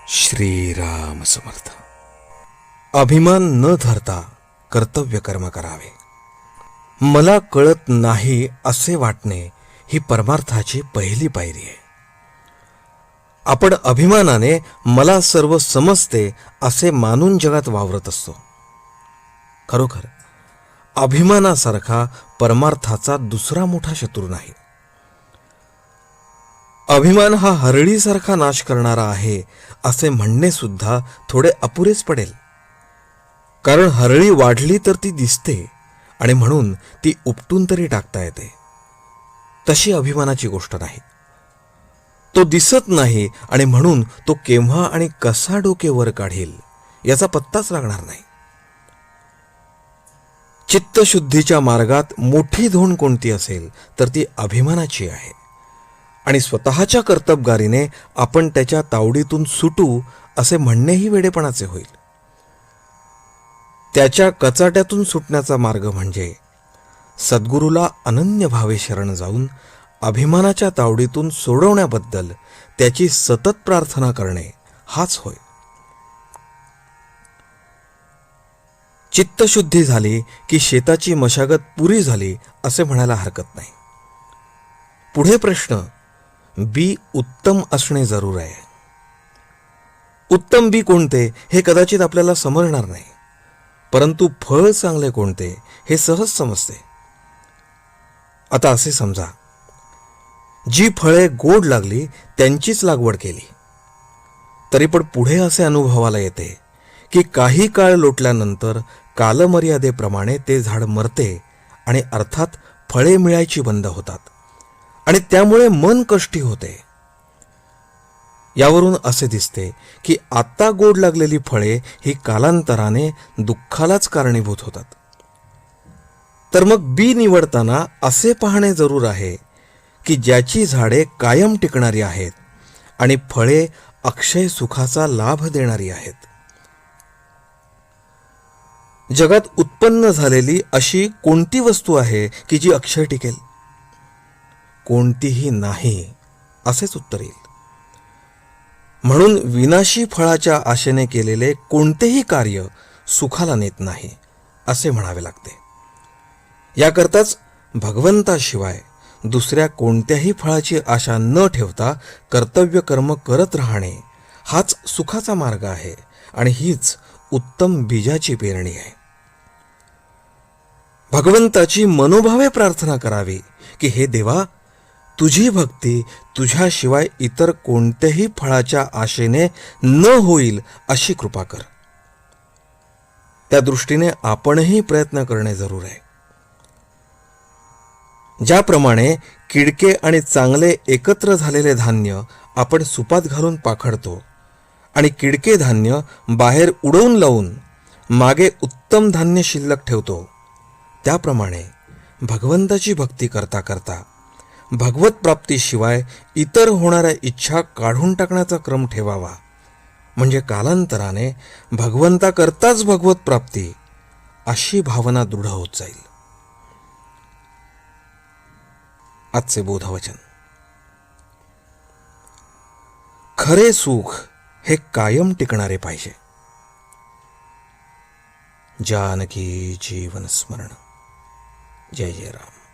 श्रीराम समर्थ. अभिमान न धरता कर्तव्य कर्म करावे. मला कळत नाही असे वाटणे ही परमार्थाची पहिली पायरी आहे. आपण अभिमानाने मला सर्व समजते असे मानून जगात वावरत असतो. खरोखर अभिमानासारखा परमार्थाचा दुसरा मोठा शत्रू नाही. अभिमान हा हरळीसारखा नाश करणारा आहे असे म्हणणे सुद्धा थोडे अपुरेच पडेल. कारण हरळी वाढली तर ती दिसते आणि म्हणून ती उपटून तरी टाकता येते. तशी अभिमानाची गोष्ट नाही. तो दिसत नाही आणि म्हणून तो केव्हा आणि कसा डोके वर काढील याचा पत्ताच लागणार नाही. चित्तशुद्धीच्या मार्गात मोठी धोण कोणती असेल तर ती अभिमानाची आहे. आणि स्वतःच्या कर्तबगारीने आपण त्याच्या तावडीतून सुटू असे म्हणणेही वेडेपणाचे होईल. त्याच्या कचाट्यातून सुटण्याचा मार्ग म्हणजे सद्गुरूला अनन्य भावे शरण जाऊन अभिमानाच्या तावडीतून सोडवण्याबद्दल त्याची सतत प्रार्थना करणे हाच होय. चित्तशुद्धी झाली की शेताची मशागत पुरी झाली असे म्हणायला हरकत नाही. पुढे प्रश्न, बी उत्तम असणे जरूर आहे. उत्तम बी कोणते हे कदाचित आपल्याला समजणार नाही, परंतु फळ चांगले कोणते हे सहज समजते. आता असे समजा, जी फळे गोड लागली त्यांचीच लागवड केली, तरी पण पुढे असे अनुभवाला येते की काही काळ लोटल्यानंतर कालमर्यादेप्रमाणे ते झाड मरते आणि अर्थात फळे मिळायची बंद होतात आणि त्यामुळे मन कष्टी होते. यावरून असे दिसते की आता गोड लागलेली फळे ही कालांतराने दुःखालाच कारणीभूत होतात. तर मग बी निवडताना असे पाहणे जरूर आहे की ज्याची झाडे कायम टिकणारी आहेत आणि फळे अक्षय सुखाचा लाभ देणारी आहेत. जगात उत्पन्न झालेली अशी कोणती वस्तू आहे की जी अक्षय टिकेल? कोणतीही नाही असेच उत्तर येईल. म्हणून विनाशी फळाच्या आशेने केलेले कोणतेही कार्य सुखाला नेत नाही असे म्हणावे लागते. याकरताच भगवंताशिवाय दुसऱ्या कोणत्याही फळाची आशा न ठेवता कर्तव्य कर्म करत राहणे हाच सुखाचा मार्ग आहे आणि हीच उत्तम बीजाची पेरणी आहे. भगवंताची मनोभावे प्रार्थना करावी की हे देवा, तुझी भक्ती तुझ्याशिवाय इतर कोणत्याही फळाच्या आशेने न होईल अशी कृपा कर. त्या दृष्टीने आपणही प्रयत्न करणे जरूर आहे. ज्याप्रमाणे किडके आणि चांगले एकत्र झालेले धान्य आपण सुपात घालून पाखडतो आणि किडके धान्य बाहेर उडवून लावून मागे उत्तम धान्य शिल्लक ठेवतो, त्याप्रमाणे भगवंताची भक्ती करता करता भगवत प्राप्तीशिवाय इतर होणाऱ्या इच्छा काढून टाकण्याचा क्रम ठेवावा. म्हणजे कालांतराने भगवंताकरताच भगवत प्राप्ती अशी भावना दृढ होत जाईल. आजचे बोधवचन, खरे सुख हे कायम टिकणारे पाहिजे. जानकी जीवन स्मरण. जय जय राम.